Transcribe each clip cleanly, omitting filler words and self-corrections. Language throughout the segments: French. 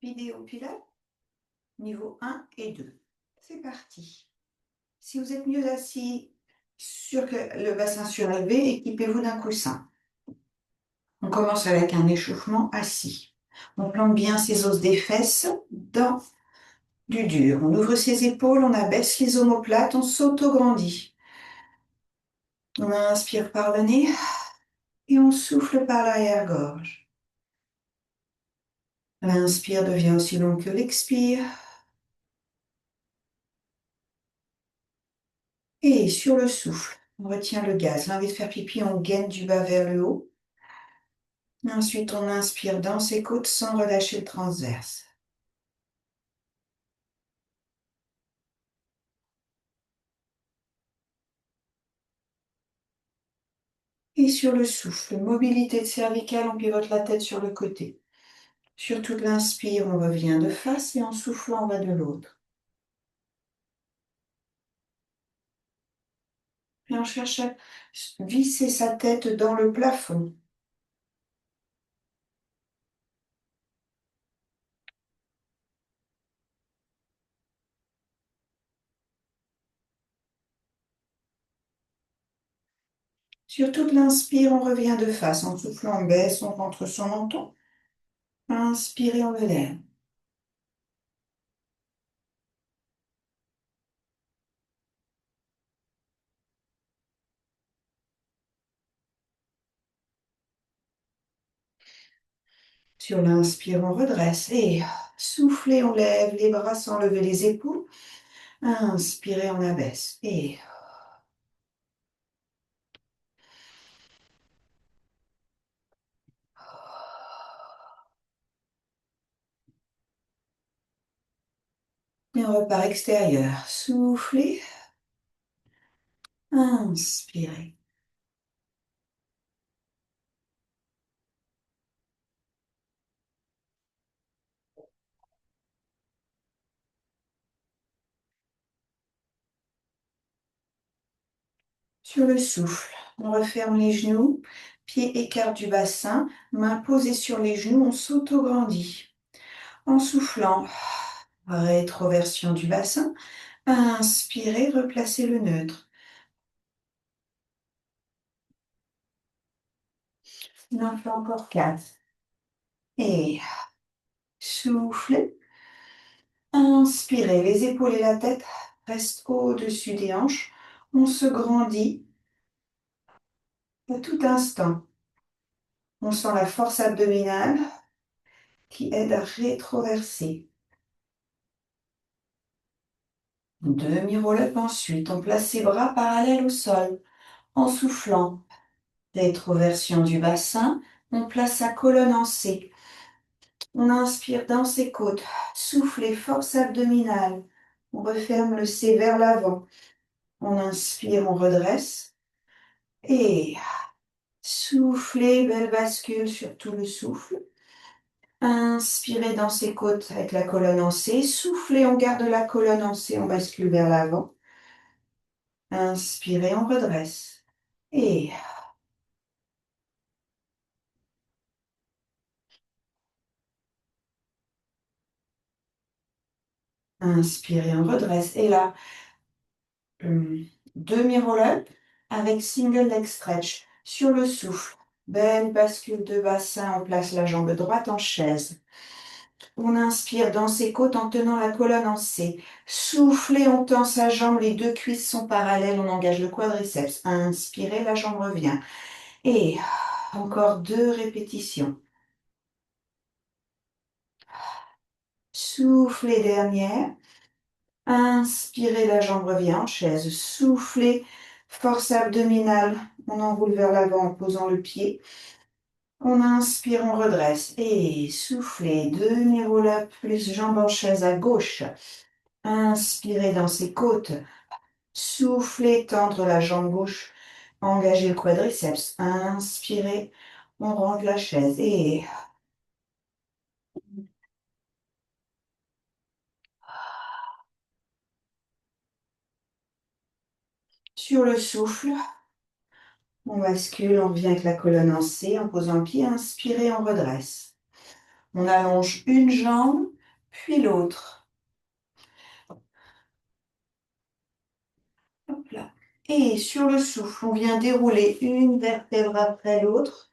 Vidéo pilote, niveau 1 et 2. C'est parti. Si vous êtes mieux assis sur le bassin surélevé, équipez-vous d'un coussin. On commence avec un échauffement assis. On plante bien ses os des fesses dans du dur. On ouvre ses épaules, on abaisse les omoplates, on s'auto-grandit. On inspire par le nez et on souffle par l'arrière-gorge. L'inspire devient aussi long que l'expire. Et sur le souffle, on retient le gaz. L'envie de faire pipi, on gaine du bas vers le haut. Ensuite, on inspire dans ses côtes sans relâcher le transverse. Et sur le souffle, mobilité de cervicale, on pivote la tête sur le côté. Sur toute l'inspire, on revient de face et en soufflant, on va de l'autre. Et on cherche à visser sa tête dans le plafond. Sur toute l'inspire, on revient de face. En soufflant, on baisse, on rentre son menton. Inspirez, on le lève. Sur l'inspire, on redresse et soufflez, on lève les bras sans lever les épaules. Inspirez, on abaisse et on repart extérieur. Soufflez, inspirez. Sur le souffle, on referme les genoux, pieds écart du bassin, mains posées sur les genoux, on s'auto-grandit. En soufflant, rétroversion du bassin. Inspirez, replacez le neutre. On en fait encore 4. Et soufflez. Inspirez, les épaules et la tête restent au-dessus des hanches. On se grandit à tout instant. On sent la force abdominale qui aide à rétroverser. Demi-roll-up ensuite. On place ses bras parallèles au sol. En soufflant, rétroversion du bassin. On place sa colonne en C. On inspire dans ses côtes. Soufflez, force abdominale. On referme le C vers l'avant. On inspire, on redresse. Et soufflez, belle bascule sur tout le souffle. Inspirez dans ses côtes avec la colonne en C. Soufflez, on garde la colonne en C, on bascule vers l'avant. Inspirez, on redresse. Et inspirez, on redresse. Et là, demi-roll-up avec single leg stretch sur le souffle. Belle bascule de bassin, on place la jambe droite en chaise. On inspire dans ses côtes en tenant la colonne en C. Soufflez, on tend sa jambe, les deux cuisses sont parallèles, on engage le quadriceps. Inspirez, la jambe revient. Et encore 2 répétitions. Soufflez, dernière. Inspirez, la jambe revient en chaise. Soufflez, force abdominale. On enroule vers l'avant en posant le pied. On inspire, on redresse. Et soufflez, demi-roll-up, plus jambe en chaise à gauche. Inspirez dans ses côtes. Soufflez, tendre la jambe gauche. Engagez le quadriceps. Inspirez, on rentre la chaise. Et sur le souffle, on bascule, on revient avec la colonne en C, en posant le pied. Inspirez, on redresse. On allonge une jambe, puis l'autre. Hop là. Et sur le souffle, on vient dérouler une vertèbre après l'autre.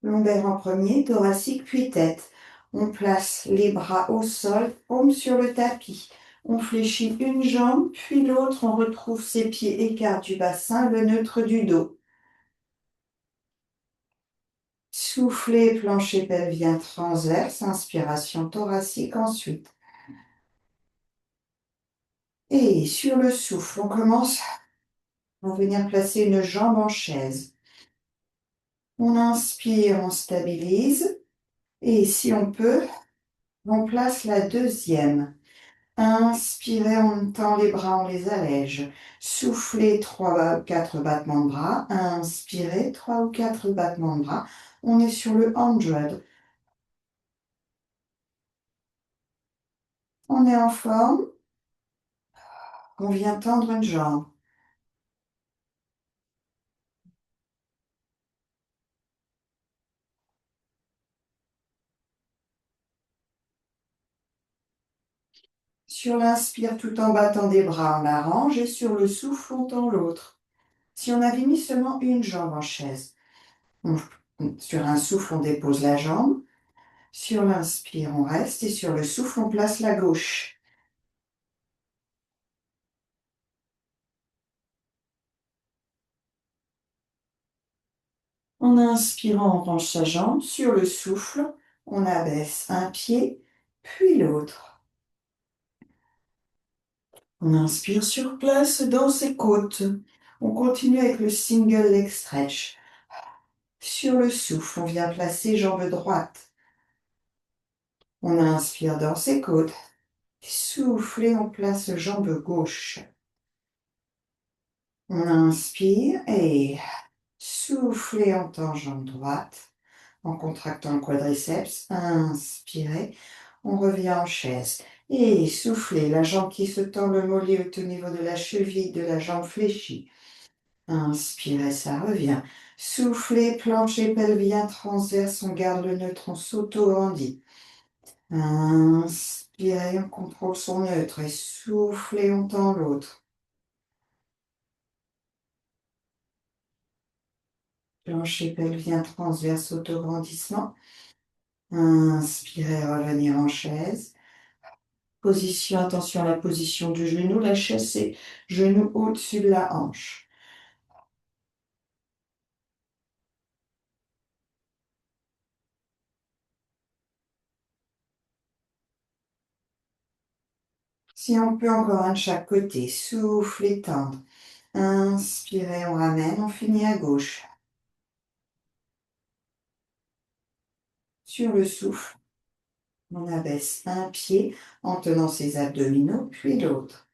Lombaire en premier, thoracique puis tête. On place les bras au sol, paume sur le tapis. On fléchit une jambe, puis l'autre. On retrouve ses pieds écart du bassin, le neutre du dos. Soufflez, plancher pelvien transverse, inspiration thoracique ensuite. Et sur le souffle, on commence. On va venir placer une jambe en chaise. On inspire, on stabilise. Et si on peut, on place la deuxième. Inspirez, on tend les bras, on les allège. Soufflez 3 ou 4 battements de bras. Inspirez 3 ou 4 battements de bras. On est sur le 100. On est en forme. On vient tendre une jambe. Sur l'inspire, tout en battant des bras, on arrange. Et sur le souffle, on tend l'autre. Si on avait mis seulement une jambe en chaise, sur un souffle, on dépose la jambe. Sur l'inspire, on reste. Et sur le souffle, on place la gauche. En inspirant, on range sa jambe. Sur le souffle, on abaisse un pied, puis l'autre. On inspire sur place dans ses côtes. On continue avec le single leg stretch. Sur le souffle, on vient placer jambe droite. On inspire dans ses côtes. Soufflez, on place jambe gauche. On inspire et soufflez, on tend jambe droite en contractant le quadriceps. Inspirez, on revient en chaise. Et soufflez, la jambe qui se tend, le mollet au niveau de la cheville, de la jambe fléchie. Inspirez, ça revient. Soufflez, plancher pelvien transverse, on garde le neutre, on s'auto-grandit. Inspirez, on contrôle son neutre et soufflez, on tend l'autre. Plancher pelvien transverse, autograndissement. Inspirez, revenir en chaise. Position, attention à la position du genou. La chaise, c'est genou au-dessus de la hanche. Si on peut, encore un de chaque côté. Soufflez, tendre. Inspirez, on ramène, on finit à gauche. Sur le souffle, on abaisse un pied en tenant ses abdominaux, puis l'autre.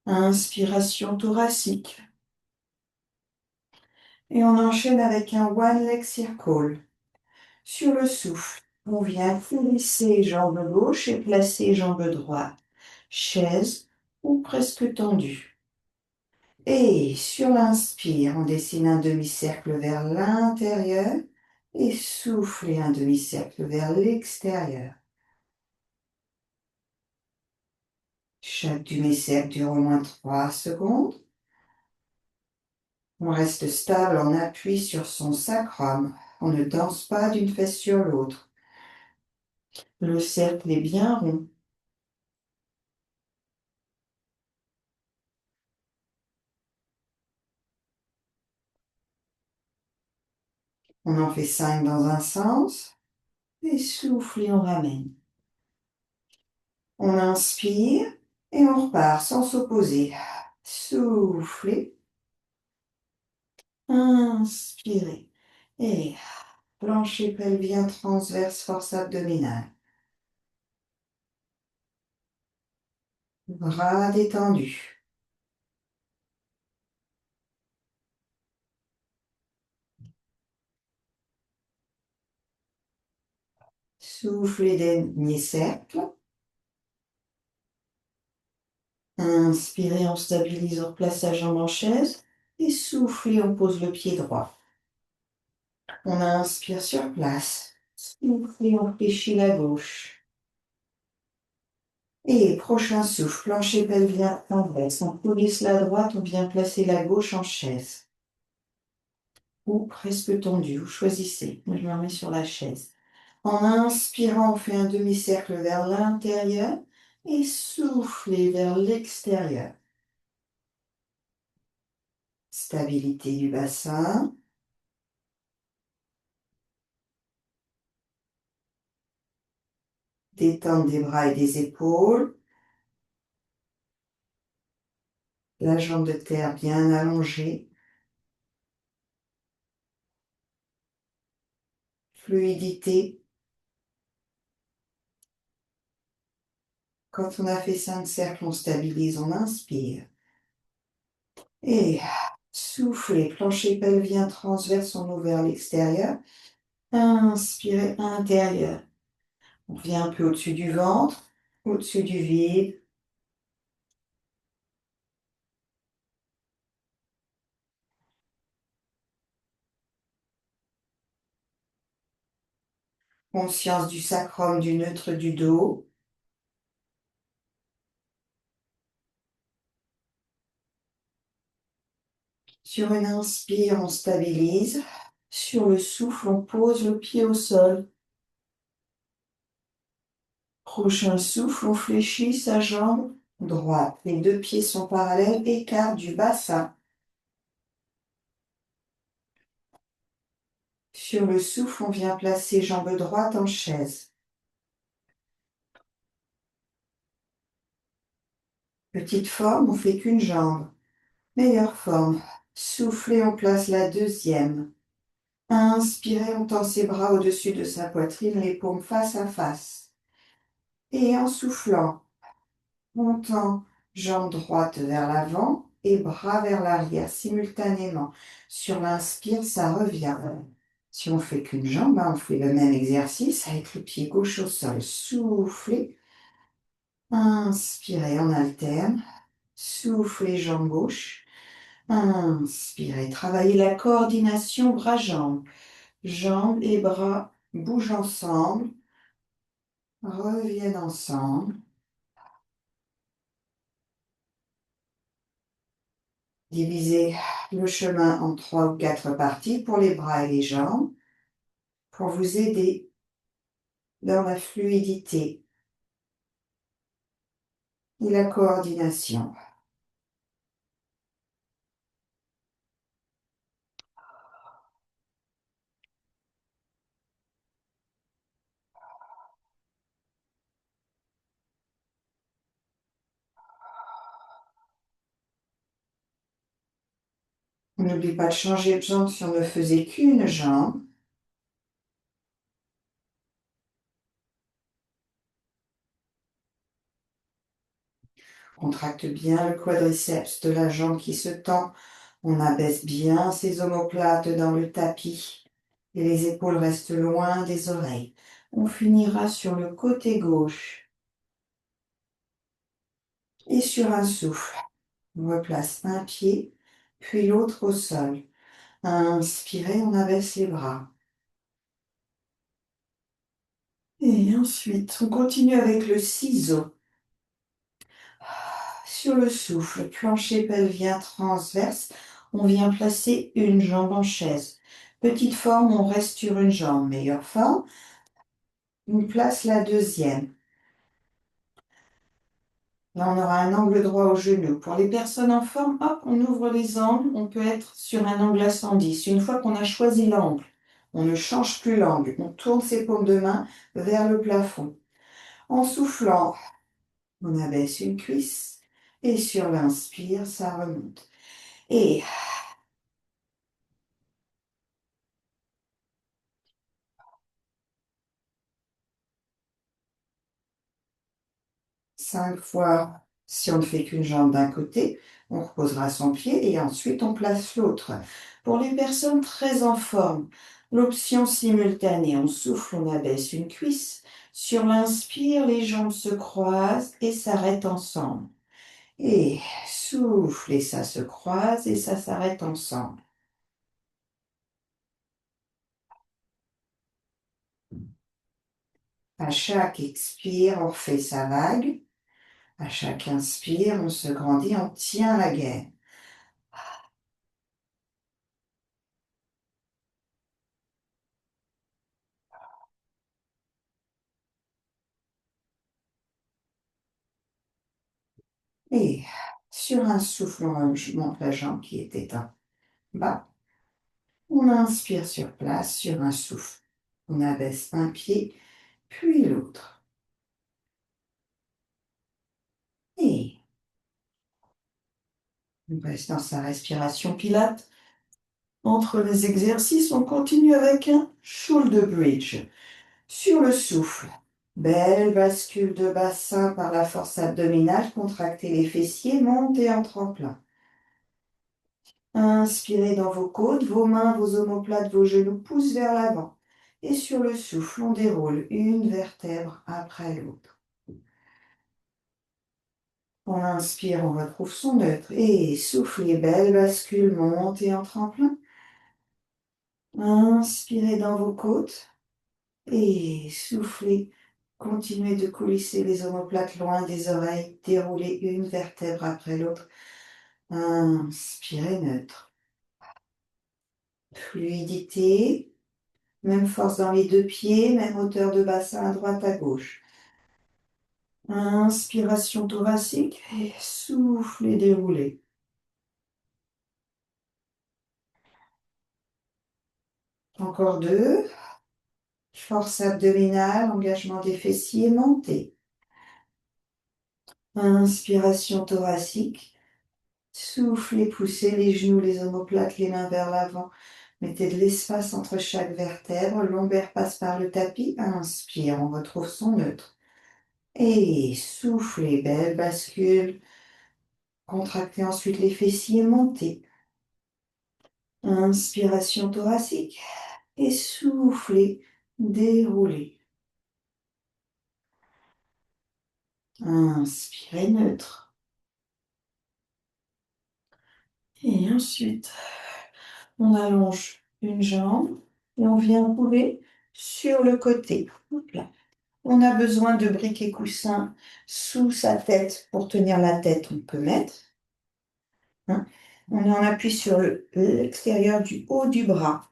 Inspiration thoracique. Et on enchaîne avec un one leg circle. Sur le souffle, on vient coulisser jambe gauche et placer jambe droite. Chaise ou presque tendue. Et sur l'inspire, on dessine un demi-cercle vers l'intérieur et soufflez un demi-cercle vers l'extérieur. Chaque demi-cercle dure au moins 3 secondes. On reste stable en appui sur son sacrum. On ne danse pas d'une fesse sur l'autre. Le cercle est bien rond. On en fait 5 dans un sens. Et souffle et on ramène. On inspire et on repart sans s'opposer. Soufflez. Inspirez. Et plancher pelvien transverse, force abdominale. Bras détendus. Soufflez dernier cercle. Inspirez, on stabilise, on replace sa jambe en chaise. Et soufflez, on pose le pied droit. On inspire sur place. Soufflez, on fléchit la gauche. Et prochain souffle, plancher pelvien inverse. On coulisse la droite, on vient placer la gauche en chaise. Ou presque tendue, vous choisissez. Moi, je me remets sur la chaise. En inspirant, on fait un demi-cercle vers l'intérieur et soufflez vers l'extérieur. Stabilité du bassin. Détente des bras et des épaules. La jambe de terre bien allongée. Fluidité. Quand on a fait 5 cercles, on stabilise, on inspire. Et soufflez, plancher pelvien transverse, on ouvre vers l'extérieur. Inspirez, intérieur. On revient un peu au-dessus du ventre, au-dessus du vide. Conscience du sacrum, du neutre du dos. Sur une inspire, on stabilise. Sur le souffle, on pose le pied au sol. Prochain souffle, on fléchit sa jambe droite. Les deux pieds sont parallèles, écart du bassin. Sur le souffle, on vient placer jambe droite en chaise. Petite forme, on fait qu'une jambe. Meilleure forme. Soufflez, on place la deuxième. Inspirez, on tend ses bras au-dessus de sa poitrine, les paumes face à face. Et en soufflant, on tend jambe droite vers l'avant et bras vers l'arrière simultanément. Sur l'inspire, ça revient. Si on fait qu'une jambe, on fait le même exercice avec le pied gauche au sol. Soufflez. Inspirez, on alterne. Soufflez, jambe gauche. Inspirez. Travaillez la coordination bras-jambes. Jambes et bras bougent ensemble. Reviennent ensemble. Divisez le chemin en 3 ou 4 parties pour les bras et les jambes pour vous aider dans la fluidité et la coordination. On n'oublie pas de changer de jambe si on ne faisait qu'une jambe. Contracte bien le quadriceps de la jambe qui se tend. On abaisse bien ses omoplates dans le tapis et les épaules restent loin des oreilles. On finira sur le côté gauche et sur un souffle. On replace un pied, puis l'autre au sol. Inspirez, on abaisse les bras. Et ensuite, on continue avec le ciseau. Sur le souffle, plancher pelvien transverse, on vient placer une jambe en chaise. Petite forme, on reste sur une jambe. Meilleure forme, on place la deuxième. Là, on aura un angle droit au genou. Pour les personnes en forme, hop, on ouvre les angles. On peut être sur un angle à 110. Une fois qu'on a choisi l'angle, on ne change plus l'angle. On tourne ses paumes de main vers le plafond. En soufflant, on abaisse une cuisse. Et sur l'inspire, ça remonte. Et 5 fois, si on ne fait qu'une jambe d'un côté, on reposera son pied et ensuite on place l'autre. Pour les personnes très en forme, l'option simultanée, on souffle, on abaisse une cuisse. Sur l'inspire, les jambes se croisent et s'arrêtent ensemble. Et souffle et ça se croise et ça s'arrête ensemble. À chaque expire, on refait sa vague. À chaque inspire, on se grandit, on tient la gaine. Et sur un souffle, je monte la jambe qui était en bas. On inspire sur place, sur un souffle. On abaisse un pied, puis l'autre. Et on reste dans sa respiration pilate. Entre les exercices, on continue avec un shoulder bridge. Sur le souffle, belle bascule de bassin par la force abdominale, contractez les fessiers, montez en tremplin. Inspirez dans vos côtes, vos mains, vos omoplates, vos genoux poussent vers l'avant. Et sur le souffle, on déroule une vertèbre après l'autre. On inspire, on retrouve son neutre. Et soufflez, belle bascule, montez en tremplin. Inspirez dans vos côtes. Et soufflez. Continuez de coulisser les omoplates loin des oreilles. Déroulez une vertèbre après l'autre. Inspirez neutre. Fluidité. Même force dans les deux pieds. Même hauteur de bassin à droite à gauche. Inspiration thoracique. Et soufflez, déroulez. Encore deux. Force abdominale. Engagement des fessiers. Montez. Inspiration thoracique. Soufflez, poussez les genoux, les omoplates, les mains vers l'avant. Mettez de l'espace entre chaque vertèbre. Lombaire passe par le tapis. Inspire, on retrouve son neutre. Et soufflez, belle bascule. Contractez ensuite les fessiers, montez. Inspiration thoracique. Et soufflez, déroulez. Inspirez neutre. Et ensuite, on allonge une jambe et on vient rouler sur le côté. Hop là. On a besoin de briques et coussins sous sa tête pour tenir la tête. On peut mettre. Hein. On en appuie sur l'extérieur du haut du bras,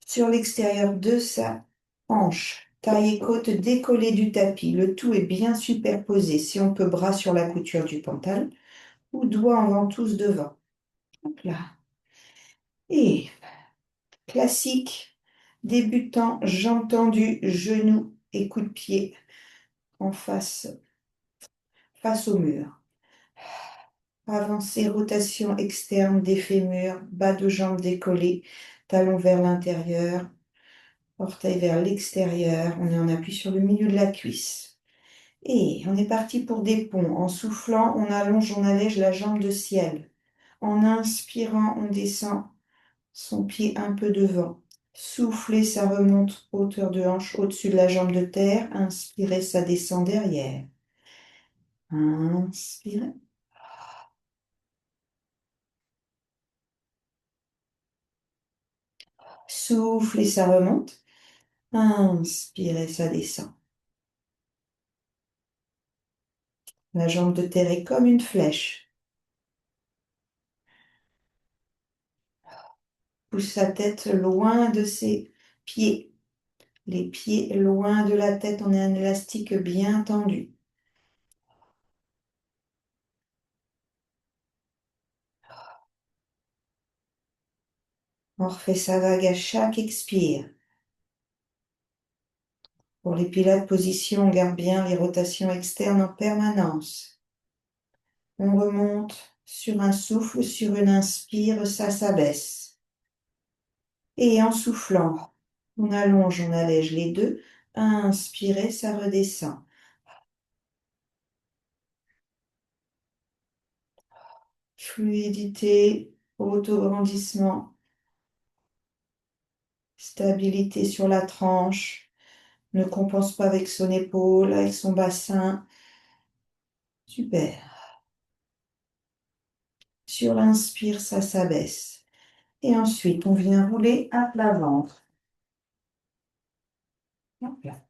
sur l'extérieur de sa hanche. Taille et côte décollées du tapis. Le tout est bien superposé. Si on peut, bras sur la couture du pantalon ou doigts en ventouse devant. Hop là. Et classique, débutant, jambes tendues, genoux et coups de pied en face au mur. Avancée, rotation externe des fémurs, bas de jambes décollés, talons vers l'intérieur, orteils vers l'extérieur. On est en appui sur le milieu de la cuisse. Et on est parti pour des ponts. En soufflant, on allonge, on allège la jambe de ciel. En inspirant, on descend son pied un peu devant. Soufflez, ça remonte, hauteur de hanche au-dessus de la jambe de terre. Inspirez, ça descend derrière. Inspirez. Soufflez, ça remonte. Inspirez, ça descend. La jambe de terre est comme une flèche. Pousse sa tête loin de ses pieds. Les pieds loin de la tête, on a un élastique bien tendu. On refait sa vague à chaque expire. Pour les pilates position, on garde bien les rotations externes en permanence. On remonte sur un souffle, sur une inspire, ça s'abaisse. Et en soufflant, on allonge, on allège les deux. Inspirez, ça redescend. Fluidité, autograndissement, stabilité sur la tranche. Ne compense pas avec son épaule, avec son bassin. Super. Sur l'inspire, ça s'abaisse. Et ensuite, on vient rouler à plat ventre. Hop là.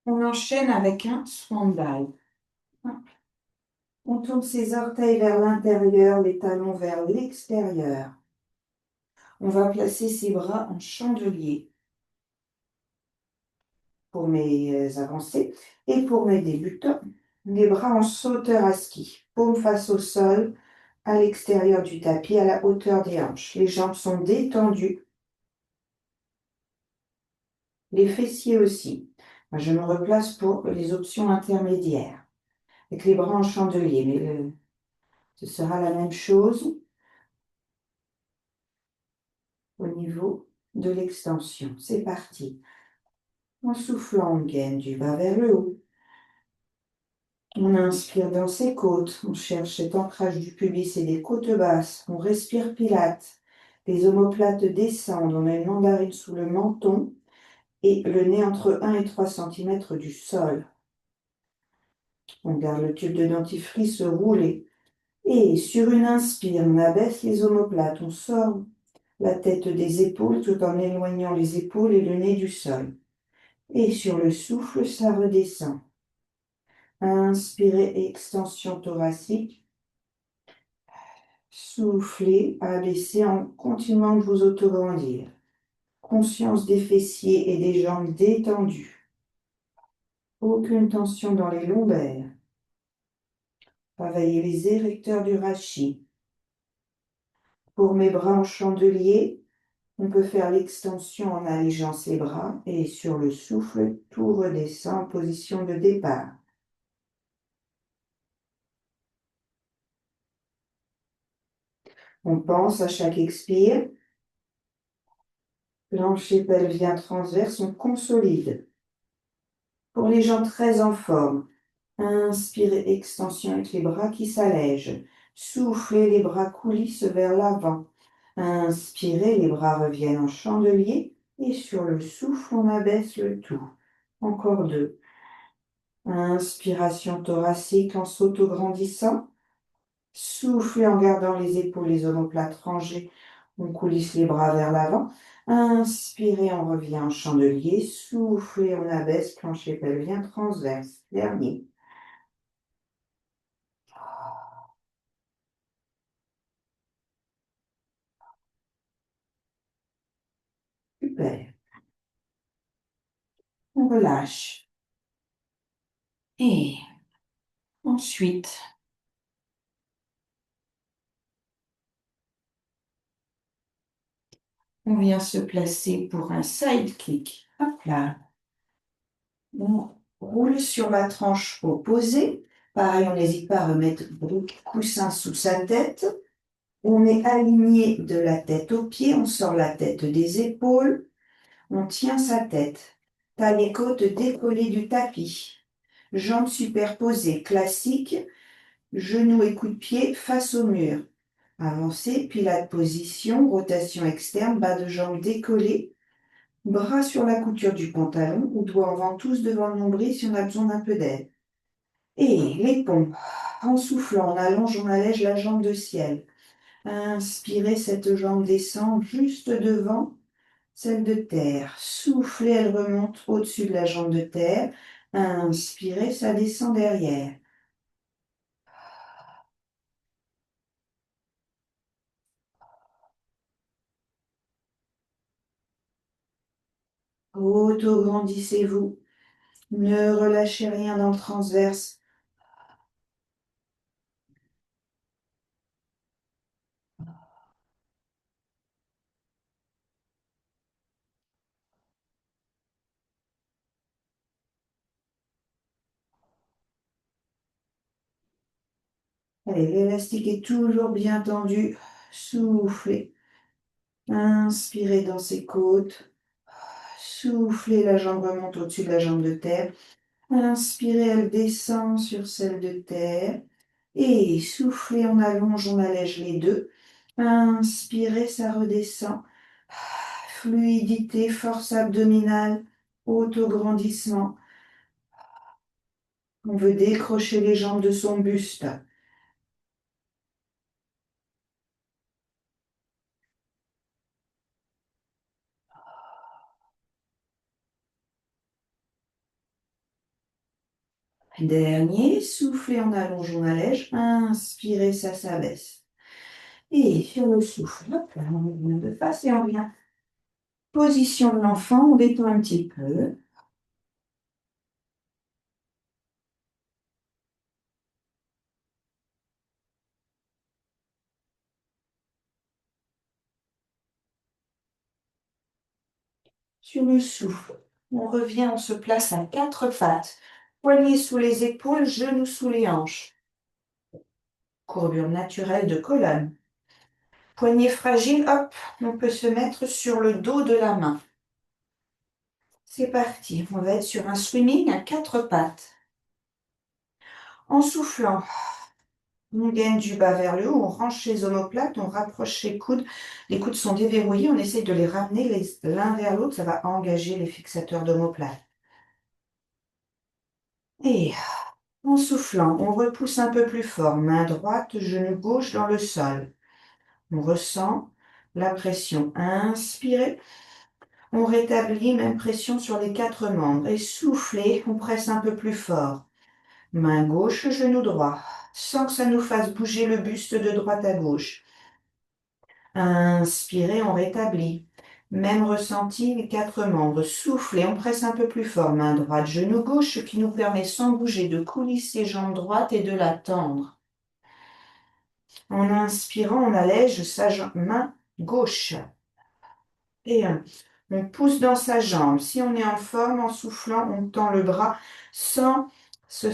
On enchaîne avec un swan dive. On tourne ses orteils vers l'intérieur, les talons vers l'extérieur. On va placer ses bras en chandelier pour mes avancées et pour mes débutants. Les bras en sauteur à ski, paume face au sol, à l'extérieur du tapis, à la hauteur des hanches. Les jambes sont détendues, les fessiers aussi. Je me replace pour les options intermédiaires, avec les bras en chandelier, mais ce sera la même chose au niveau de l'extension. C'est parti. En soufflant, on gaine du bas vers le haut. On inspire dans ses côtes. On cherche cet ancrage du pubis et des côtes basses. On respire Pilate. Les omoplates descendent. On a une mandarine sous le menton et le nez entre 1 et 3 cm du sol. On garde le tube de dentifrice roulé. Et sur une inspire, on abaisse les omoplates. On sort la tête des épaules tout en éloignant les épaules et le nez du sol. Et sur le souffle, ça redescend. Inspirez, extension thoracique. Soufflez, abaissez en continuant de vous autograndir. Conscience des fessiers et des jambes détendues. Aucune tension dans les lombaires. Travaillez les érecteurs du rachis. Pour mes bras en chandelier, on peut faire l'extension en allégeant ses bras et sur le souffle, tout redescend en position de départ. On pense à chaque expire. Plancher pelvien transverse, on consolide. Pour les gens très en forme, inspirez, extension avec les bras qui s'allègent. Soufflez, les bras coulissent vers l'avant. Inspirez, les bras reviennent en chandelier et sur le souffle, on abaisse le tout. Encore deux. Inspiration thoracique en s'autograndissant. Soufflez en gardant les épaules, les omoplates rangées. On coulisse les bras vers l'avant. Inspirez, on revient en chandelier. Soufflez, on abaisse, plancher pelvien transverse. Dernier. Super. On relâche. Et ensuite, on vient se placer pour un side kick. Hop là. On roule sur la tranche opposée. Pareil, on n'hésite pas à remettre le coussin sous sa tête. On est aligné de la tête aux pieds. On sort la tête des épaules. On tient sa tête. Taille et côtes décollées du tapis. Jambes superposées, classique. Genoux et coups de pied face au mur. Avancez, pilate position, rotation externe, bas de jambes décollés, bras sur la couture du pantalon ou doigts en ventouse devant le nombril si on a besoin d'un peu d'aide. Et les pompes. En soufflant, on allonge, on allège la jambe de ciel. Inspirez, cette jambe descend juste devant celle de terre. Soufflez, elle remonte au-dessus de la jambe de terre. Inspirez, ça descend derrière. Auto-grandissez-vous. Ne relâchez rien dans le transverse. Allez, l'élastique est toujours bien tendu. Soufflez. Inspirez dans ses côtes. Soufflez, la jambe remonte au-dessus de la jambe de terre. Inspirez, elle descend sur celle de terre. Et soufflez, on allonge, on allège les deux. Inspirez, ça redescend. Fluidité, force abdominale, autograndissement. On veut décrocher les jambes de son buste. Dernier, soufflez, on allonge, on allège. Inspirez, ça s'abaisse. Et sur le souffle, hop là, on revient de face et on vient. Position de l'enfant, on détend un petit peu. Sur le souffle, on revient, on se place à quatre pattes. Poignets sous les épaules, genoux sous les hanches. Courbure naturelle de colonne. Poignet fragile, hop, on peut se mettre sur le dos de la main. C'est parti, on va être sur un swimming à quatre pattes. En soufflant, on gaine du bas vers le haut, on range les omoplates, on rapproche les coudes. Les coudes sont déverrouillés, on essaye de les ramener l'un vers l'autre, ça va engager les fixateurs d'omoplates. Et en soufflant, on repousse un peu plus fort, main droite, genou gauche dans le sol. On ressent la pression. Inspirez. On rétablit, même pression sur les quatre membres. Et soufflez, on presse un peu plus fort. Main gauche, genou droit, sans que ça nous fasse bouger le buste de droite à gauche. Inspirez, on rétablit. Même ressenti, les quatre membres. Soufflez, on presse un peu plus fort. Main droite, genou gauche, ce qui nous permet sans bouger de coulisser jambe droite et de la tendre. En inspirant, on allège sa main gauche. Et on pousse dans sa jambe. Si on est en forme, en soufflant, on tend le bras sans se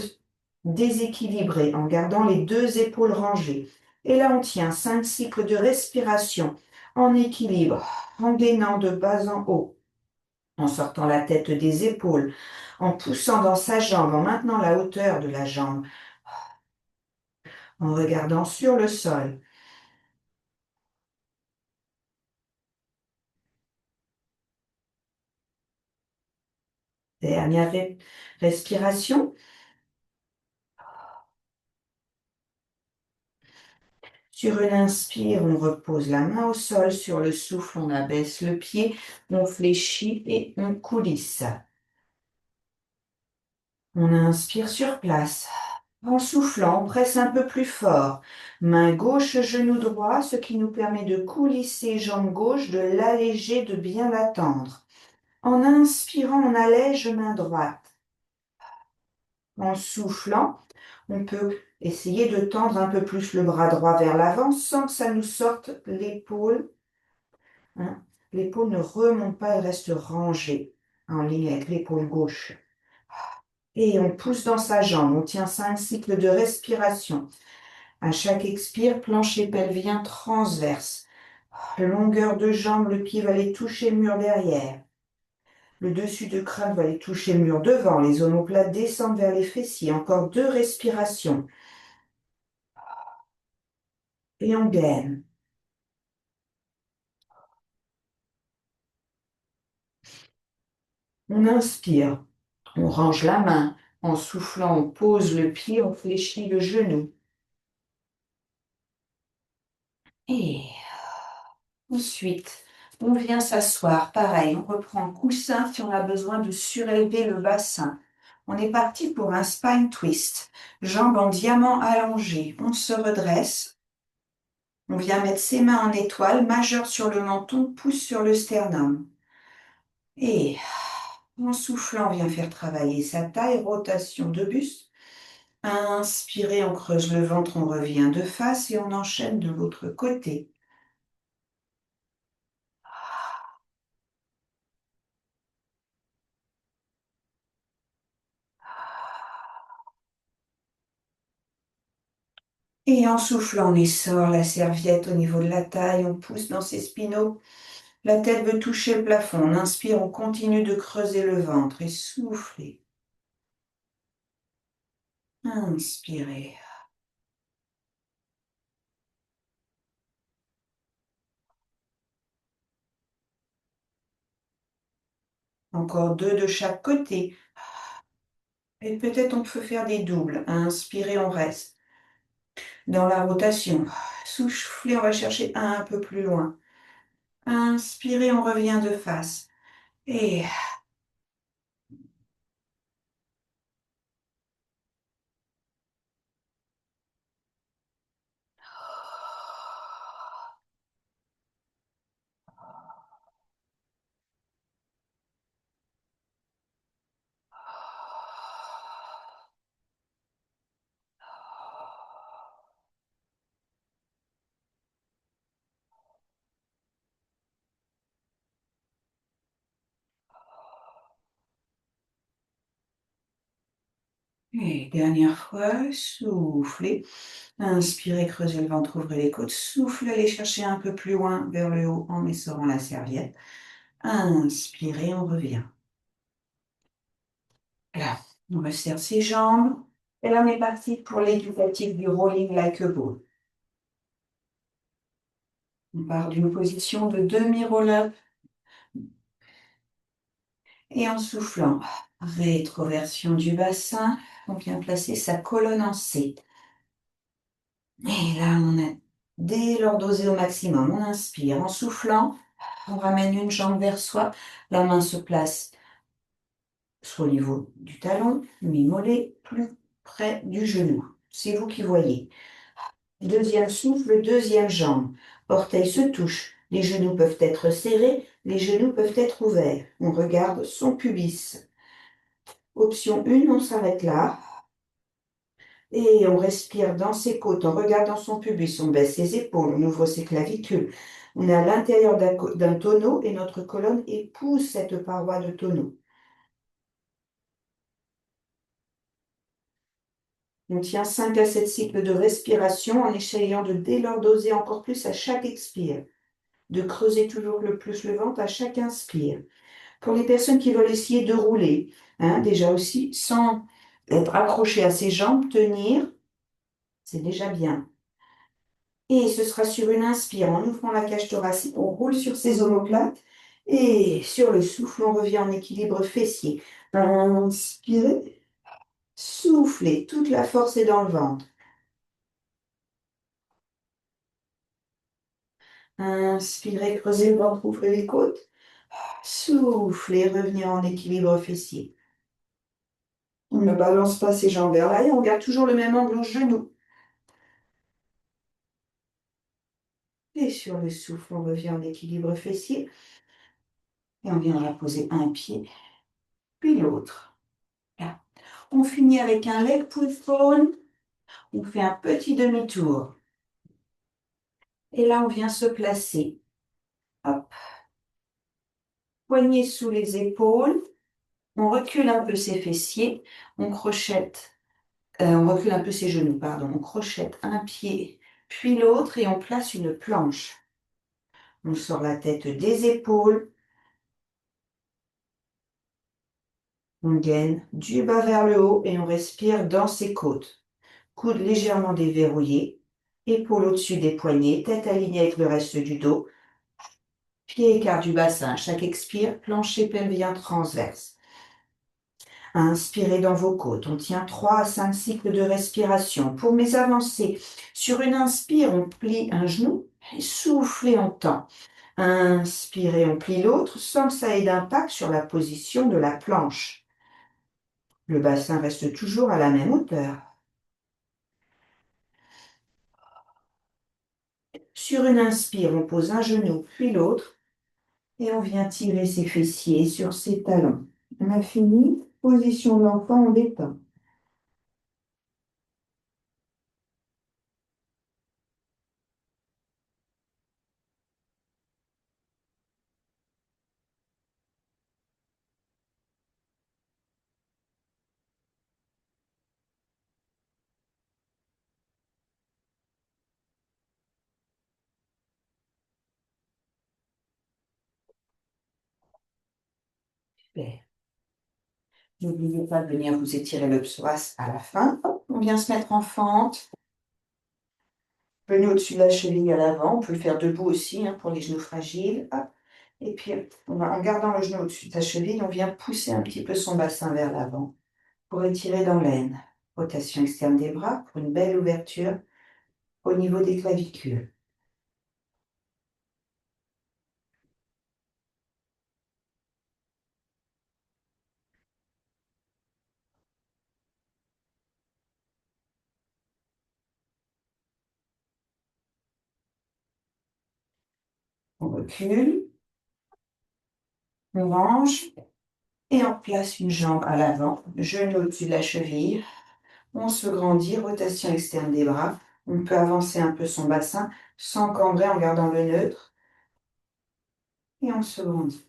déséquilibrer, en gardant les deux épaules rangées. Et là, on tient 5 cycles de respiration en équilibre, en gainant de bas en haut, en sortant la tête des épaules, en poussant dans sa jambe, en maintenant la hauteur de la jambe, en regardant sur le sol. Dernière respiration. Sur une inspire, on repose la main au sol. Sur le souffle, on abaisse le pied, on fléchit et on coulisse. On inspire sur place. En soufflant, on presse un peu plus fort. Main gauche, genou droit, ce qui nous permet de coulisser jambe gauche, de l'alléger, de bien la tendre. En inspirant, on allège main droite. En soufflant, on peut essayer de tendre un peu plus le bras droit vers l'avant sans que ça nous sorte l'épaule. Hein. L'épaule ne remonte pas, elle reste rangée en ligne avec l'épaule gauche. Et on pousse dans sa jambe, on tient 5 cycles de respiration. À chaque expire, plancher pelvien transverse. Longueur de jambe, le pied va aller toucher le mur derrière. Le dessus du crâne va aller toucher le mur devant. Les omoplates descendent vers les fessiers. Encore 2 respirations. Et on gaine. On inspire. On range la main. En soufflant, on pose le pied, on fléchit le genou. Et ensuite, on vient s'asseoir. Pareil, on reprend coussin si on a besoin de surélever le bassin. On est parti pour un spine twist. Jambes en diamant allongées. On se redresse. On vient mettre ses mains en étoile, majeure sur le menton, pouce sur le sternum. Et en soufflant, on vient faire travailler sa taille, rotation de buste. Inspirez, on creuse le ventre, on revient de face et on enchaîne de l'autre côté. Et en soufflant, on essore la serviette au niveau de la taille, on pousse dans ses spinaux. La tête veut toucher le plafond. On inspire, on continue de creuser le ventre et soufflez. Inspirez. Encore 2 de chaque côté. Et peut-être on peut faire des doubles. Inspirez, on reste. Dans la rotation. Soufflez, on va chercher un peu plus loin. Inspirez, on revient de face. Et Et dernière fois, soufflez. Inspirez, creusez le ventre, ouvrez les côtes. Soufflez, allez chercher un peu plus loin vers le haut en essorant la serviette. Inspirez, on revient. Là, on resserre ses jambes. Et là, on est parti pour l'éducatif du rolling like a ball. On part d'une position de demi-roll-up et en soufflant, rétroversion du bassin, on vient placer sa colonne en C. Et là, on a dès l'ordre dosé au maximum. On inspire en soufflant, on ramène une jambe vers soi, la main se place soit au niveau du talon, mi-mollet, plus près du genou. C'est vous qui voyez. Deuxième souffle, deuxième jambe. Orteils se touchent. Les genoux peuvent être serrés, les genoux peuvent être ouverts. On regarde son pubis. Option 1, on s'arrête là. Et on respire dans ses côtes en regardant son pubis. On baisse ses épaules, on ouvre ses clavicules. On est à l'intérieur d'un tonneau et notre colonne épouse cette paroi de tonneau. On tient 5 à 7 cycles de respiration en essayant de délordoser encore plus à chaque expire, de creuser toujours le plus le ventre à chaque inspire. Pour les personnes qui veulent essayer de rouler, déjà aussi, sans être accroché à ses jambes, tenir, c'est déjà bien. Et ce sera sur une inspire, en ouvrant la cage thoracique, on roule sur ses omoplates. Et sur le souffle, on revient en équilibre fessier. Inspirez, soufflez, toute la force est dans le ventre. Inspirez, creusez le ventre, ouvrez les côtes. Soufflez, revenir en équilibre fessier. On ne balance pas ses jambes vers l'arrière, on garde toujours le même angle au genou. Et sur le souffle, on revient en équilibre fessier. Et on viendra poser un pied, puis l'autre. Là. On finit avec un leg pull fawn. On fait un petit demi-tour. Et là, on vient se placer. Hop. Poignets sous les épaules. On recule un peu ses fessiers. On crochette. On recule un peu ses genoux, pardon. On crochette un pied, puis l'autre, et on place une planche. On sort la tête des épaules. On gaine du bas vers le haut et on respire dans ses côtes. Coudes légèrement déverrouillés. Épaules au-dessus des poignets. Tête alignée avec le reste du dos. Pied écart du bassin. Chaque expire, plancher pelvien transverse. Inspirez dans vos côtes. On tient 3 à 5 cycles de respiration. Pour mes avancées, sur une inspire, on plie un genou et soufflez, on tend. Inspirez, on plie l'autre sans que ça ait d'impact sur la position de la planche. Le bassin reste toujours à la même hauteur. Sur une inspire, on pose un genou puis l'autre et on vient tirer ses fessiers sur ses talons. On a fini. Position de l'enfant, on détend. Super. N'oubliez pas de venir vous étirer le psoas à la fin. Hop, on vient se mettre en fente. Genou au-dessus de la cheville à l'avant. On peut le faire debout aussi pour les genoux fragiles. Hop. Et puis, en gardant le genou au-dessus de la cheville, on vient pousser un petit peu son bassin vers l'avant pour étirer dans l'aine. Rotation externe des bras pour une belle ouverture au niveau des clavicules. On recule, on range et on place une jambe à l'avant, genou au-dessus de la cheville. On se grandit, rotation externe des bras. On peut avancer un peu son bassin sans cambrer en gardant le neutre. Et on se grandit.